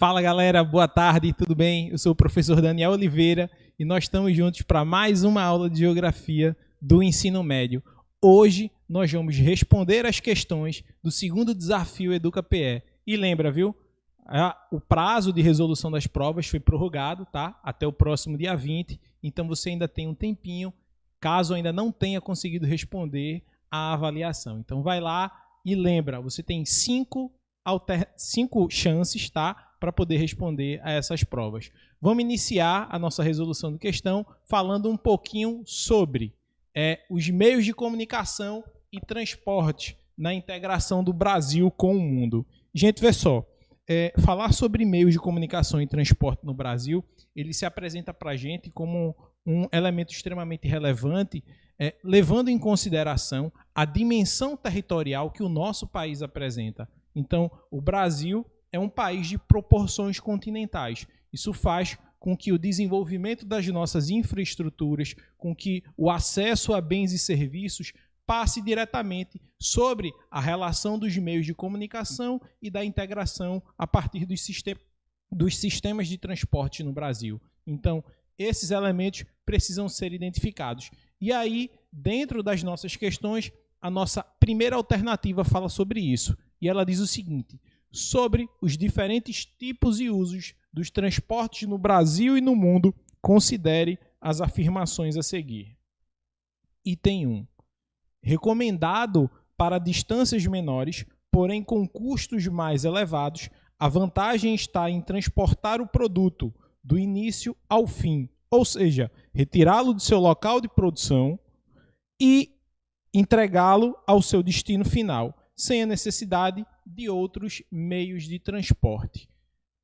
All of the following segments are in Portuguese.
Fala galera, boa tarde, tudo bem? Eu sou o professor Daniel Oliveira e nós estamos juntos para mais uma aula de Geografia do Ensino Médio. Hoje nós vamos responder as questões do segundo desafio Educa-PE. E lembra, viu? O prazo de resolução das provas foi prorrogado, tá? Até o próximo dia 20, então você ainda tem um tempinho, caso ainda não tenha conseguido responder a avaliação. Então vai lá e lembra, você tem 5 chances, tá? Para poder responder a essas provas. Vamos iniciar a nossa resolução de questão falando um pouquinho sobre os meios de comunicação e transporte na integração do Brasil com o mundo. Gente, vê só, falar sobre meios de comunicação e transporte no Brasil, ele se apresenta para a gente como um elemento extremamente relevante, levando em consideração a dimensão territorial que o nosso país apresenta. Então, o Brasil é um país de proporções continentais. Isso faz com que o desenvolvimento das nossas infraestruturas, com que o acesso a bens e serviços passe diretamente sobre a relação dos meios de comunicação e da integração a partir dos sistemas de transporte no Brasil. Então, esses elementos precisam ser identificados. E aí, dentro das nossas questões, a nossa primeira alternativa fala sobre isso. E ela diz o seguinte: sobre os diferentes tipos e usos dos transportes no Brasil e no mundo, considere as afirmações a seguir. Item 1. Recomendado para distâncias menores, porém com custos mais elevados, a vantagem está em transportar o produto do início ao fim, ou seja, retirá-lo do seu local de produção e entregá-lo ao seu destino final, sem a necessidade de outros meios de transporte.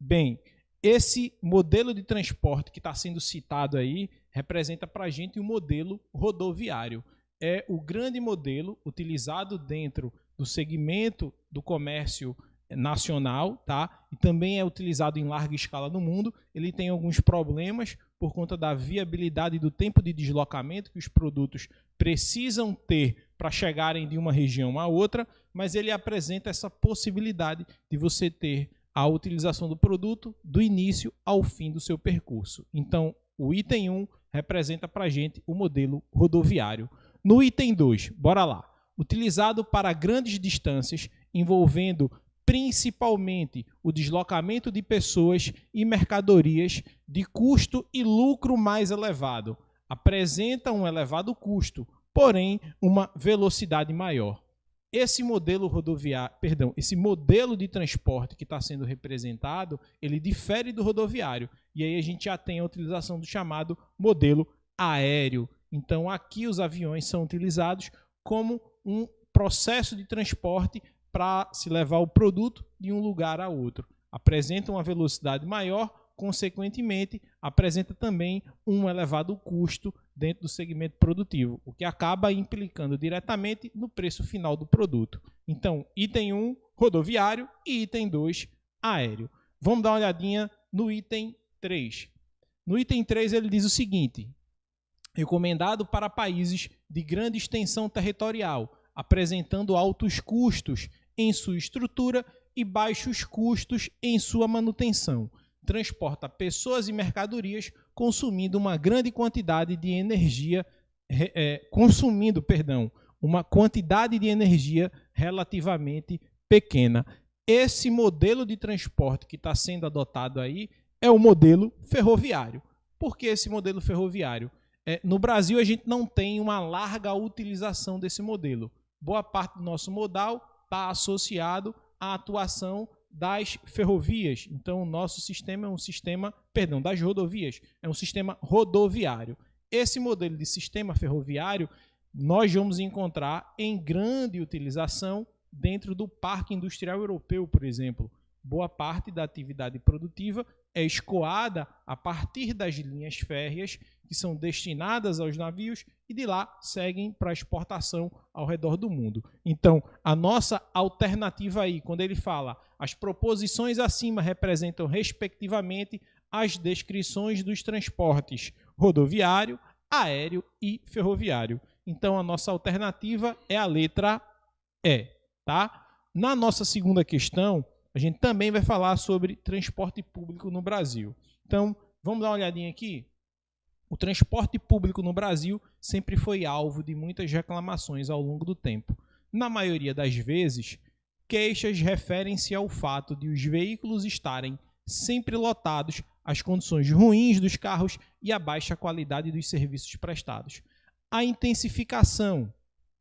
Bem, esse modelo de transporte que está sendo citado aí representa para a gente o modelo rodoviário. É o grande modelo utilizado dentro do segmento do comércio nacional, tá? E também é utilizado em larga escala no mundo. Ele tem alguns problemas por conta da viabilidade do tempo de deslocamento que os produtos precisam ter para chegarem de uma região a outra, mas ele apresenta essa possibilidade de você ter a utilização do produto do início ao fim do seu percurso. Então, o item 1 representa para a gente o modelo rodoviário. No item 2, bora lá. Utilizado para grandes distâncias, envolvendo principalmente o deslocamento de pessoas e mercadorias de custo e lucro mais elevado. Apresenta um elevado custo, porém uma velocidade maior. Esse modelo esse modelo de transporte que está sendo representado, ele difere do rodoviário. E aí a gente já tem a utilização do chamado modelo aéreo. Então aqui os aviões são utilizados como um processo de transporte para se levar o produto de um lugar a outro. Apresenta uma velocidade maior, consequentemente, apresenta também um elevado custo dentro do segmento produtivo, o que acaba implicando diretamente no preço final do produto. Então, item 1, rodoviário, e item 2, aéreo. Vamos dar uma olhadinha no item 3. No item 3 ele diz o seguinte: recomendado para países de grande extensão territorial, apresentando altos custos em sua estrutura e baixos custos em sua manutenção. Transporta pessoas e mercadorias consumindo uma grande quantidade de energia, uma quantidade de energia relativamente pequena. Esse modelo de transporte que está sendo adotado aí é o modelo ferroviário. Por que esse modelo ferroviário? No Brasil, a gente não tem uma larga utilização desse modelo. Boa parte do nosso modal está associado à atuação das ferrovias. Então, o nosso sistema é um sistema, das rodovias, é um sistema rodoviário. Esse modelo de sistema ferroviário nós vamos encontrar em grande utilização dentro do Parque Industrial Europeu, por exemplo. Boa parte da atividade produtiva é escoada a partir das linhas férreas que são destinadas aos navios e de lá seguem para exportação ao redor do mundo. Então, a nossa alternativa aí, quando ele fala as proposições acima representam respectivamente as descrições dos transportes rodoviário, aéreo e ferroviário. Então, a nossa alternativa é a letra E, tá? Na nossa segunda questão, a gente também vai falar sobre transporte público no Brasil. Então, vamos dar uma olhadinha aqui? O transporte público no Brasil sempre foi alvo de muitas reclamações ao longo do tempo. Na maioria das vezes, queixas referem-se ao fato de os veículos estarem sempre lotados, as condições ruins dos carros e a baixa qualidade dos serviços prestados. A intensificação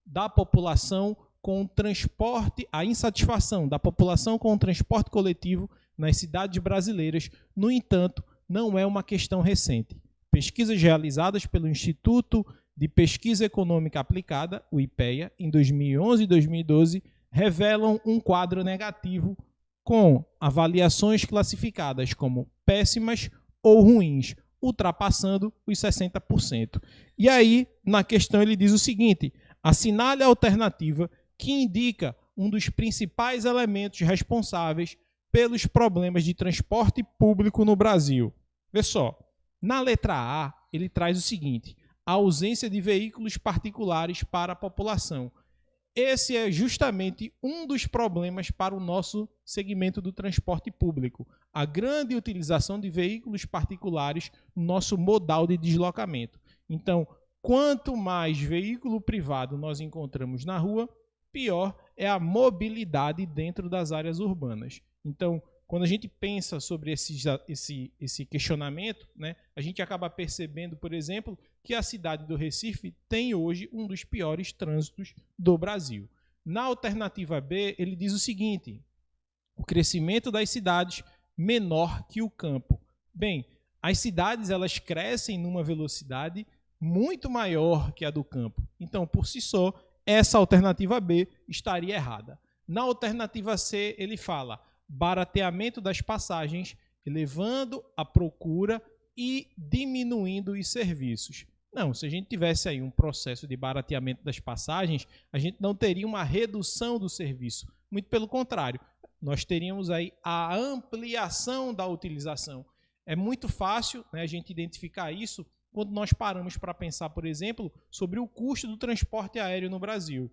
da população com o transporte, a insatisfação da população com o transporte coletivo nas cidades brasileiras, no entanto, não é uma questão recente. Pesquisas realizadas pelo Instituto de Pesquisa Econômica Aplicada, o IPEA, em 2011 e 2012, revelam um quadro negativo com avaliações classificadas como péssimas ou ruins, ultrapassando os 60%. E aí, na questão, ele diz o seguinte: assinale a alternativa que indica um dos principais elementos responsáveis pelos problemas de transporte público no Brasil. Vê só, na letra A, ele traz o seguinte: a ausência de veículos particulares para a população. Esse é justamente um dos problemas para o nosso segmento do transporte público. A grande utilização de veículos particulares no nosso modal de deslocamento. Então, quanto mais veículo privado nós encontramos na rua, pior é a mobilidade dentro das áreas urbanas. Então, quando a gente pensa sobre esse questionamento, né, a gente acaba percebendo, por exemplo, que a cidade do Recife tem hoje um dos piores trânsitos do Brasil. Na alternativa B, ele diz o seguinte: o crescimento das cidades menor que o campo. Bem, as cidades elas crescem numa velocidade muito maior que a do campo. Então, por si só, essa alternativa B estaria errada. Na alternativa C, ele fala barateamento das passagens, elevando a procura e diminuindo os serviços. Não, se a gente tivesse aí um processo de barateamento das passagens, a gente não teria uma redução do serviço. Muito pelo contrário, nós teríamos aí a ampliação da utilização. É muito fácil, né, a gente identificar isso quando nós paramos para pensar, por exemplo, sobre o custo do transporte aéreo no Brasil.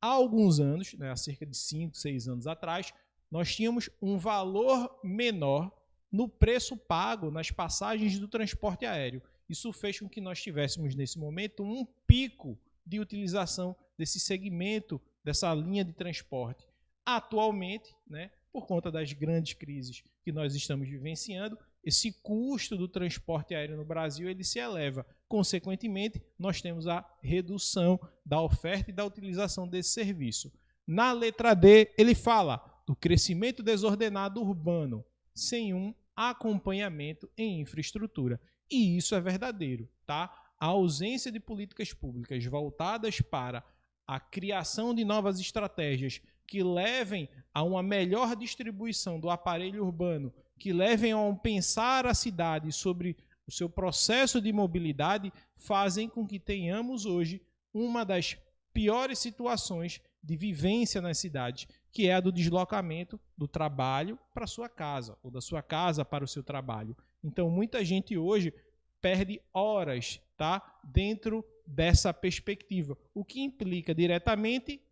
Há alguns anos, né, há cerca de 5, 6 anos atrás, nós tínhamos um valor menor no preço pago nas passagens do transporte aéreo. Isso fez com que nós tivéssemos, nesse momento, um pico de utilização desse segmento, dessa linha de transporte. Atualmente, né, por conta das grandes crises que nós estamos vivenciando, esse custo do transporte aéreo no Brasil ele se eleva. Consequentemente, nós temos a redução da oferta e da utilização desse serviço. Na letra D, ele fala do crescimento desordenado urbano, sem um acompanhamento em infraestrutura. E isso é verdadeiro, tá? A ausência de políticas públicas voltadas para a criação de novas estratégias que levem a uma melhor distribuição do aparelho urbano, que levem a pensar a cidade sobre o seu processo de mobilidade, fazem com que tenhamos hoje uma das piores situações de vivência nas cidades, que é a do deslocamento do trabalho para a sua casa, ou da sua casa para o seu trabalho. Então, muita gente hoje perde horas, tá, dentro dessa perspectiva, o que implica diretamente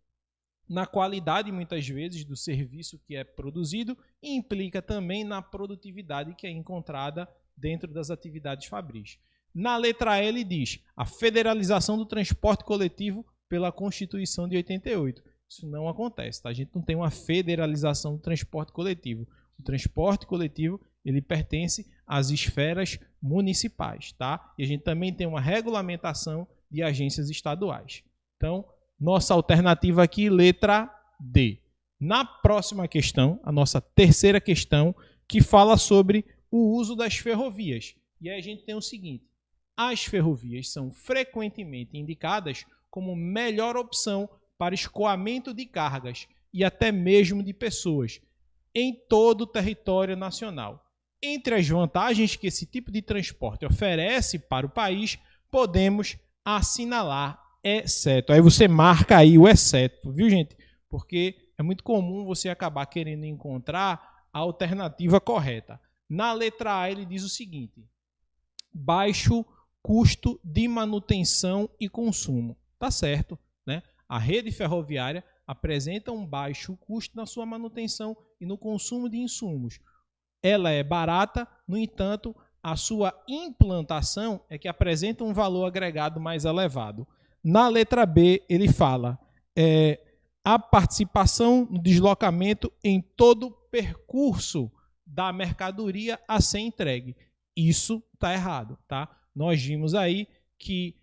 na qualidade, muitas vezes, do serviço que é produzido e implica também na produtividade que é encontrada dentro das atividades fabris. Na letra E, ele diz a federalização do transporte coletivo pela Constituição de 88. Isso não acontece, tá? A gente não tem uma federalização do transporte coletivo. O transporte coletivo ele pertence às esferas municipais, tá? E a gente também tem uma regulamentação de agências estaduais. Então, nossa alternativa aqui, letra D. Na próxima questão, a nossa terceira questão, que fala sobre o uso das ferrovias. E aí a gente tem o seguinte: as ferrovias são frequentemente indicadas como melhor opção para escoamento de cargas e até mesmo de pessoas em todo o território nacional. Entre as vantagens que esse tipo de transporte oferece para o país, podemos assinalar exceto. Aí você marca aí o exceto, viu, gente? Porque é muito comum você acabar querendo encontrar a alternativa correta. Na letra A ele diz o seguinte: baixo custo de manutenção e consumo. Tá certo, né? A rede ferroviária apresenta um baixo custo na sua manutenção e no consumo de insumos. Ela é barata, no entanto, a sua implantação é que apresenta um valor agregado mais elevado. Na letra B, ele fala a participação no deslocamento em todo o percurso da mercadoria a ser entregue. Isso está errado, tá? Nós vimos aí que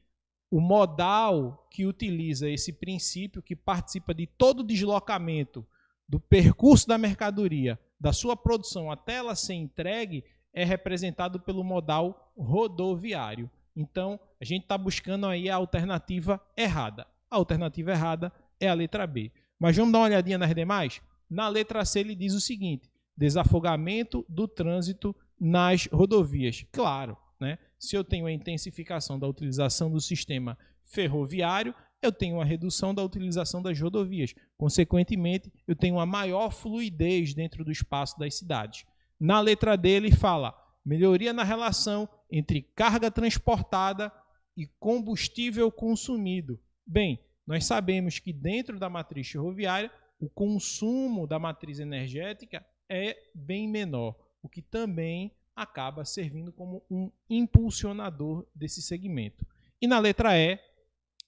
o modal que utiliza esse princípio, que participa de todo o deslocamento do percurso da mercadoria, da sua produção até ela ser entregue, é representado pelo modal rodoviário. Então, a gente está buscando aí a alternativa errada. A alternativa errada é a letra B. Mas vamos dar uma olhadinha nas demais? Na letra C ele diz o seguinte: desafogamento do trânsito nas rodovias. Claro, né? Se eu tenho a intensificação da utilização do sistema ferroviário, eu tenho uma redução da utilização das rodovias. Consequentemente, eu tenho uma maior fluidez dentro do espaço das cidades. Na letra D ele fala melhoria na relação entre carga transportada e combustível consumido. Bem, nós sabemos que dentro da matriz ferroviária, o consumo da matriz energética é bem menor, o que também acaba servindo como um impulsionador desse segmento. E na letra E,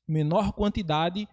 menor quantidade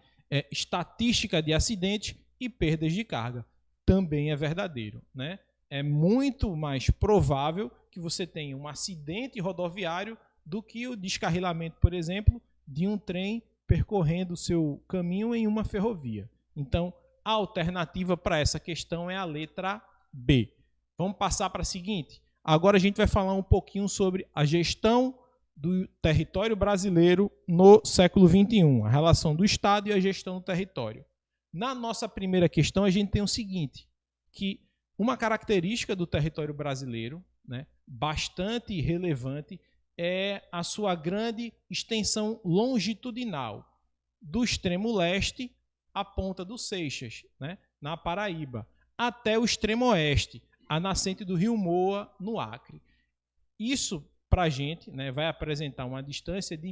estatística de acidentes e perdas de carga. Também é verdadeiro, né? É muito mais provável que você tenha um acidente rodoviário do que o descarrilamento, por exemplo, de um trem percorrendo o seu caminho em uma ferrovia. Então, a alternativa para essa questão é a letra B. Vamos passar para a seguinte. Agora a gente vai falar um pouquinho sobre a gestão do território brasileiro no século XXI, a relação do Estado e a gestão do território. Na nossa primeira questão, a gente tem o seguinte, que uma característica do território brasileiro, né, bastante relevante, é a sua grande extensão longitudinal, do extremo leste à ponta do Seixas, né, na Paraíba, até o extremo oeste, a nascente do Rio Moa, no Acre. Isso, para a gente, né, vai apresentar uma distância de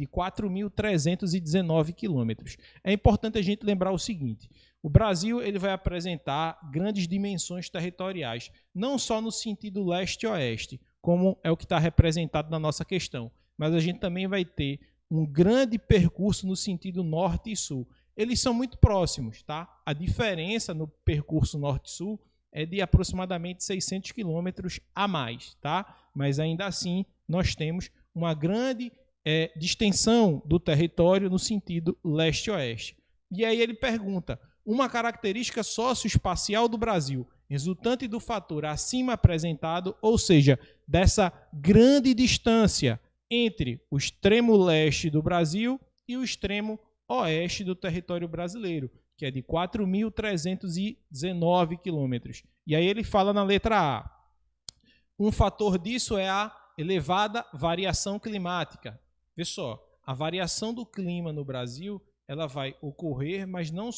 4.319 quilômetros. É importante a gente lembrar o seguinte: o Brasil ele vai apresentar grandes dimensões territoriais, não só no sentido leste-oeste, como é o que está representado na nossa questão, mas a gente também vai ter um grande percurso no sentido norte e sul. Eles são muito próximos, tá? A diferença no percurso norte-sul é de aproximadamente 600 quilômetros a mais, tá? Mas ainda assim nós temos uma grande distensão do território no sentido leste-oeste. E aí ele pergunta: uma característica socioespacial do Brasil, resultante do fator acima apresentado, ou seja, dessa grande distância entre o extremo leste do Brasil e o extremo oeste do território brasileiro, que é de 4.319 quilômetros. E aí ele fala na letra A: um fator disso é a elevada variação climática. Vê só, a variação do clima no Brasil ela vai ocorrer, mas não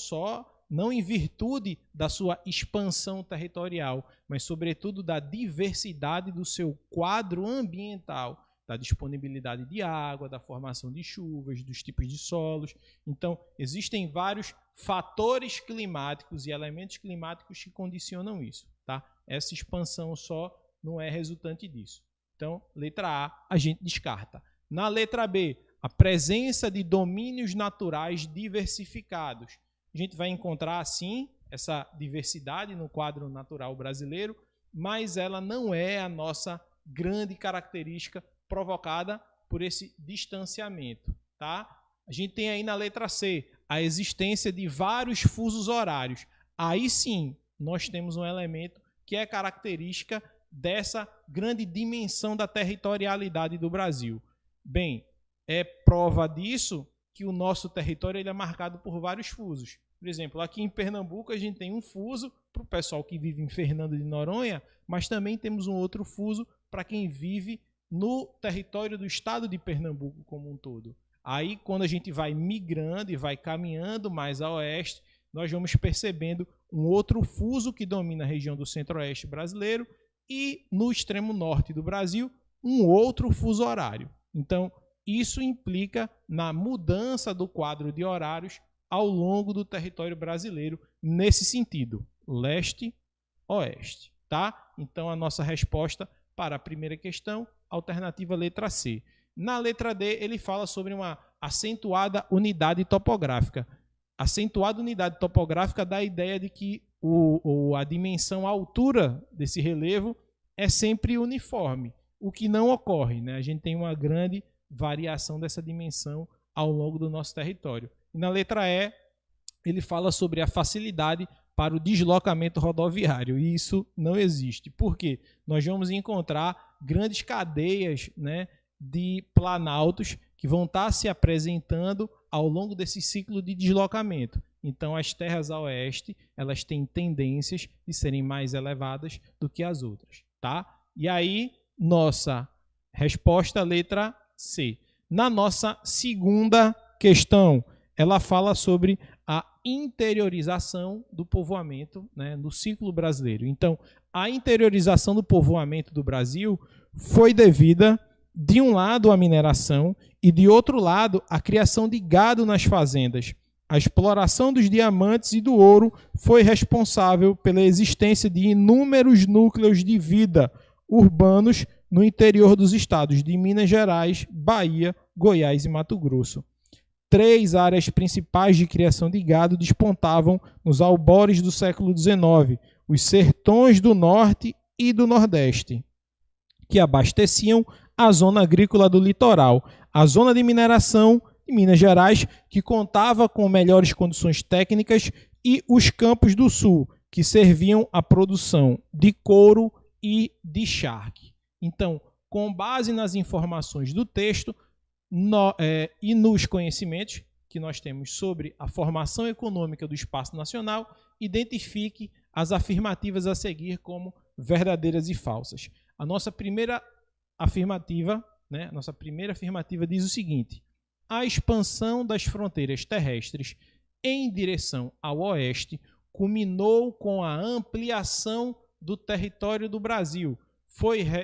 em virtude da sua expansão territorial, mas sobretudo da diversidade do seu quadro ambiental, da disponibilidade de água, da formação de chuvas, dos tipos de solos. Então, existem vários fatores climáticos e elementos climáticos que condicionam isso, tá? Essa expansão só não é resultante disso. Então, letra A, a gente descarta. Na letra B, a presença de domínios naturais diversificados. A gente vai encontrar, sim, essa diversidade no quadro natural brasileiro, mas ela não é a nossa grande característica provocada por esse distanciamento, tá? A gente tem aí na letra C a existência de vários fusos horários. Aí sim, nós temos um elemento que é característica dessa grande dimensão da territorialidade do Brasil. Bem, é prova disso que o nosso território ele é marcado por vários fusos. Por exemplo, aqui em Pernambuco a gente tem um fuso para o pessoal que vive em Fernando de Noronha, mas também temos um outro fuso para quem vive no território do estado de Pernambuco como um todo. Aí, quando a gente vai migrando e vai caminhando mais a oeste, nós vamos percebendo um outro fuso que domina a região do centro-oeste brasileiro e, no extremo norte do Brasil, um outro fuso horário. Então, isso implica na mudança do quadro de horários ao longo do território brasileiro, nesse sentido, leste, oeste, tá? Então a nossa resposta para a primeira questão, alternativa letra C. Na letra D, ele fala sobre uma acentuada unidade topográfica. Acentuada unidade topográfica dá a ideia de que a dimensão, a altura desse relevo é sempre uniforme, o que não ocorre, né? A gente tem uma grande variação dessa dimensão ao longo do nosso território. E na letra E, ele fala sobre a facilidade para o deslocamento rodoviário, e isso não existe. Por quê? Nós vamos encontrar grandes cadeias, né, de planaltos que vão estar se apresentando ao longo desse ciclo de deslocamento. Então, as terras a oeste, elas têm tendências de serem mais elevadas do que as outras, tá? E aí, nossa resposta, letra C. Na nossa segunda questão, ela fala sobre a interiorização do povoamento, né, no ciclo brasileiro. Então, a interiorização do povoamento do Brasil foi devida, de um lado, à mineração e, de outro lado, à criação de gado nas fazendas. A exploração dos diamantes e do ouro foi responsável pela existência de inúmeros núcleos de vida urbanos no interior dos estados de Minas Gerais, Bahia, Goiás e Mato Grosso. 3 áreas principais de criação de gado despontavam nos albores do século XIX, os sertões do norte e do nordeste, que abasteciam a zona agrícola do litoral, a zona de mineração de Minas Gerais, que contava com melhores condições técnicas, e os campos do sul, que serviam à produção de couro e de charque. Então, com base nas informações do texto e nos conhecimentos que nós temos sobre a formação econômica do espaço nacional, identifique as afirmativas a seguir como verdadeiras e falsas. A nossa primeira afirmativa, né, diz o seguinte: a expansão das fronteiras terrestres em direção ao oeste culminou com a ampliação do território do Brasil.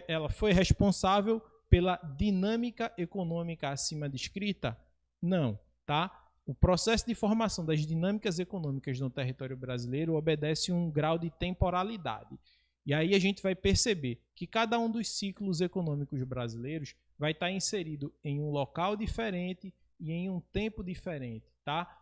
Ela foi responsável pela dinâmica econômica acima descrita? Não, tá? O processo de formação das dinâmicas econômicas no território brasileiro obedece um grau de temporalidade. E aí a gente vai perceber que cada um dos ciclos econômicos brasileiros vai estar inserido em um local diferente e em um tempo diferente, tá?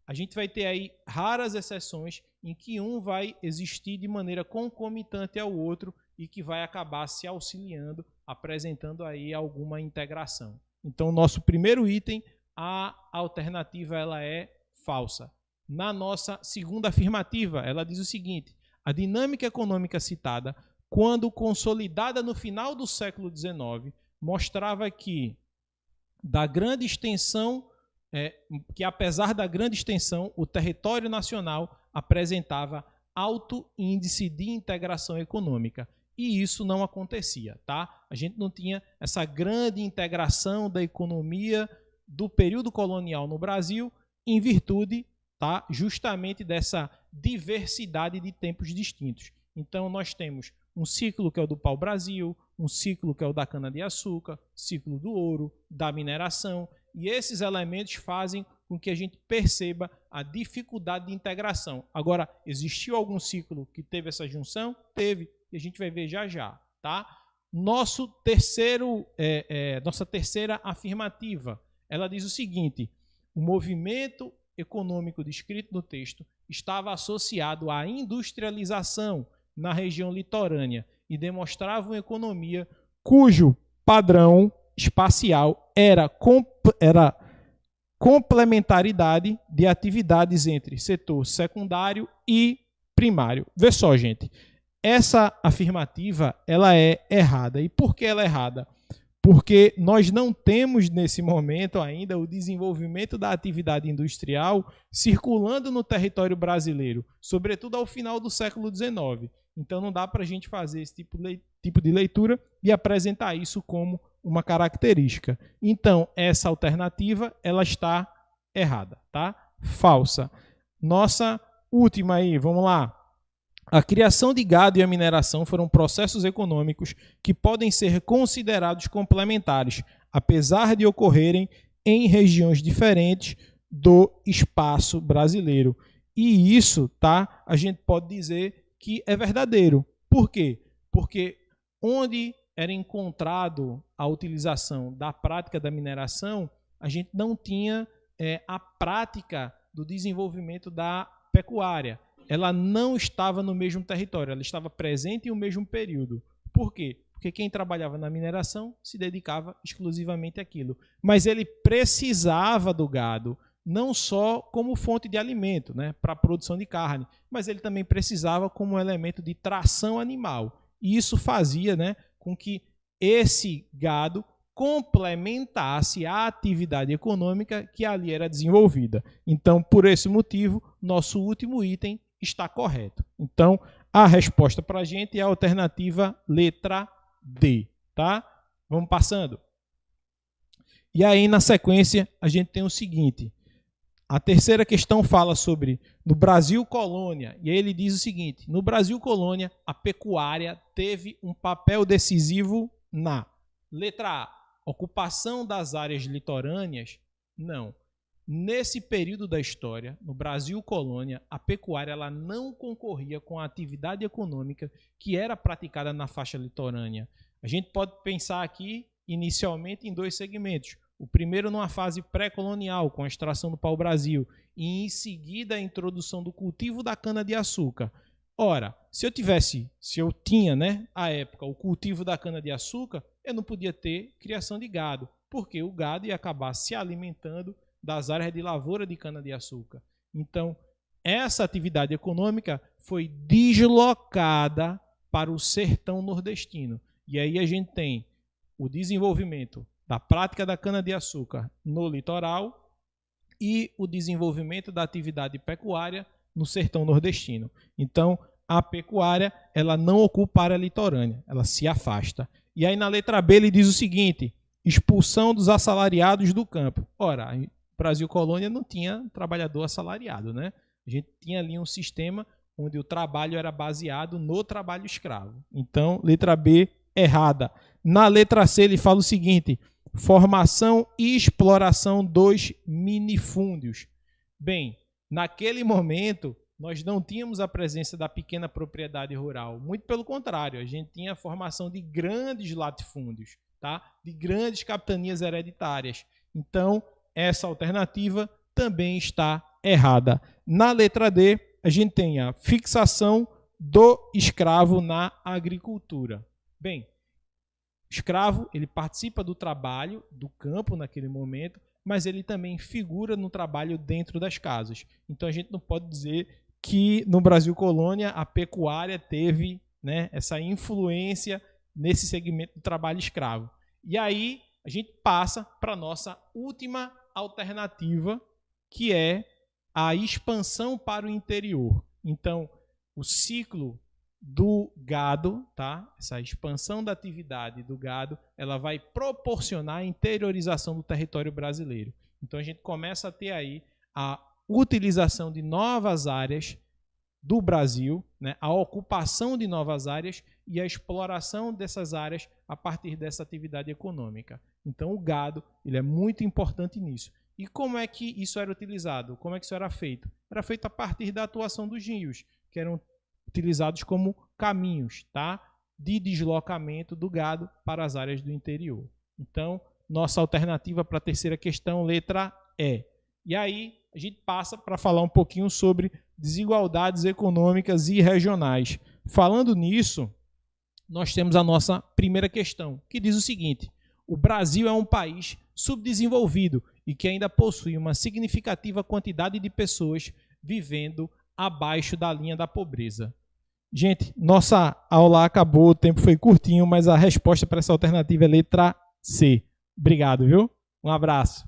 A gente vai ter aí raras exceções em que um vai existir de maneira concomitante ao outro e que vai acabar se auxiliando, apresentando aí alguma integração. Então, nosso primeiro item, a alternativa ela é falsa. Na nossa segunda afirmativa, ela diz o seguinte: a dinâmica econômica citada, quando consolidada no final do século XIX, mostrava que, apesar da grande extensão, o território nacional apresentava alto índice de integração econômica. E isso não acontecia, tá? A gente não tinha essa grande integração da economia do período colonial no Brasil em virtude, tá, justamente dessa diversidade de tempos distintos. Então, nós temos um ciclo que é o do pau-brasil, um ciclo que é o da cana-de-açúcar, ciclo do ouro, da mineração, e esses elementos fazem com que a gente perceba a dificuldade de integração. Agora, existiu algum ciclo que teve essa junção? Teve, e a gente vai ver já já, tá? Nossa terceira afirmativa, ela diz o seguinte: o movimento econômico descrito no texto estava associado à industrialização na região litorânea e demonstrava uma economia cujo padrão espacial era complementaridade de atividades entre setor secundário e primário. Vê só, gente, essa afirmativa ela é errada. E por que ela é errada? Porque nós não temos nesse momento ainda o desenvolvimento da atividade industrial circulando no território brasileiro, sobretudo ao final do século XIX. Então não dá para a gente fazer esse tipo de leitura e apresentar isso como uma característica. Então essa alternativa ela está errada, tá? Falsa. Nossa última aí, vamos lá. A criação de gado e a mineração foram processos econômicos que podem ser considerados complementares, apesar de ocorrerem em regiões diferentes do espaço brasileiro. E isso, tá? A gente pode dizer que é verdadeiro. Por quê? Porque onde era encontrado a utilização da prática da mineração, a gente não tinha a prática do desenvolvimento da pecuária. Ela não estava no mesmo território, ela estava presente em um mesmo período. Por quê? Porque quem trabalhava na mineração se dedicava exclusivamente àquilo. Mas ele precisava do gado, não só como fonte de alimento, né, para a produção de carne, mas ele também precisava como elemento de tração animal. E isso fazia, né, com que esse gado complementasse a atividade econômica que ali era desenvolvida. Então, por esse motivo, nosso último item está correto. Então, a resposta para a gente é a alternativa letra D, tá? Vamos passando. E aí, na sequência, a gente tem o seguinte. A terceira questão fala sobre no Brasil colônia, e aí ele diz o seguinte: no Brasil colônia, a pecuária teve um papel decisivo na letra A, ocupação das áreas litorâneas? Não. Nesse período da história, no Brasil colônia, a pecuária ela não concorria com a atividade econômica que era praticada na faixa litorânea. A gente pode pensar aqui, inicialmente, em dois segmentos. O primeiro numa fase pré-colonial, com a extração do pau-brasil, e em seguida a introdução do cultivo da cana-de-açúcar. Ora, se eu tinha, né, à época, o cultivo da cana-de-açúcar, eu não podia ter criação de gado, porque o gado ia acabar se alimentando das áreas de lavoura de cana-de-açúcar. Então, essa atividade econômica foi deslocada para o sertão nordestino. E aí a gente tem o desenvolvimento da prática da cana-de-açúcar no litoral e o desenvolvimento da atividade pecuária no sertão nordestino. Então, a pecuária ela não ocupa a área litorânea, ela se afasta. E aí na letra B ele diz o seguinte: expulsão dos assalariados do campo. Ora, Brasil colônia não tinha trabalhador assalariado, né? A gente tinha ali um sistema onde o trabalho era baseado no trabalho escravo. Então, letra B, errada. Na letra C, ele fala o seguinte: formação e exploração dos minifúndios. Bem, naquele momento, nós não tínhamos a presença da pequena propriedade rural. Muito pelo contrário, a gente tinha a formação de grandes latifúndios, tá? De grandes capitanias hereditárias. Então, essa alternativa também está errada. Na letra D, a gente tem a fixação do escravo na agricultura. Bem, o escravo ele participa do trabalho do campo naquele momento, mas ele também figura no trabalho dentro das casas. Então a gente não pode dizer que no Brasil colônia a pecuária teve, né, essa influência nesse segmento do trabalho escravo. E aí a gente passa para a nossa última alternativa, que é a expansão para o interior. Então, o ciclo do gado, tá? Essa expansão da atividade do gado, ela vai proporcionar a interiorização do território brasileiro. Então, a gente começa a ter aí a utilização de novas áreas do Brasil, né? A ocupação de novas áreas e a exploração dessas áreas a partir dessa atividade econômica. Então, o gado ele é muito importante nisso. E como é que isso era utilizado? Como é que isso era feito? Era feito a partir da atuação dos rios, que eram utilizados como caminhos, tá? De deslocamento do gado para as áreas do interior. Então, nossa alternativa para a terceira questão, letra E. E aí, a gente passa para falar um pouquinho sobre desigualdades econômicas e regionais. Falando nisso, nós temos a nossa primeira questão, que diz o seguinte: o Brasil é um país subdesenvolvido e que ainda possui uma significativa quantidade de pessoas vivendo abaixo da linha da pobreza. Gente, nossa aula acabou, o tempo foi curtinho, mas a resposta para essa alternativa é letra C. Obrigado, viu? Um abraço.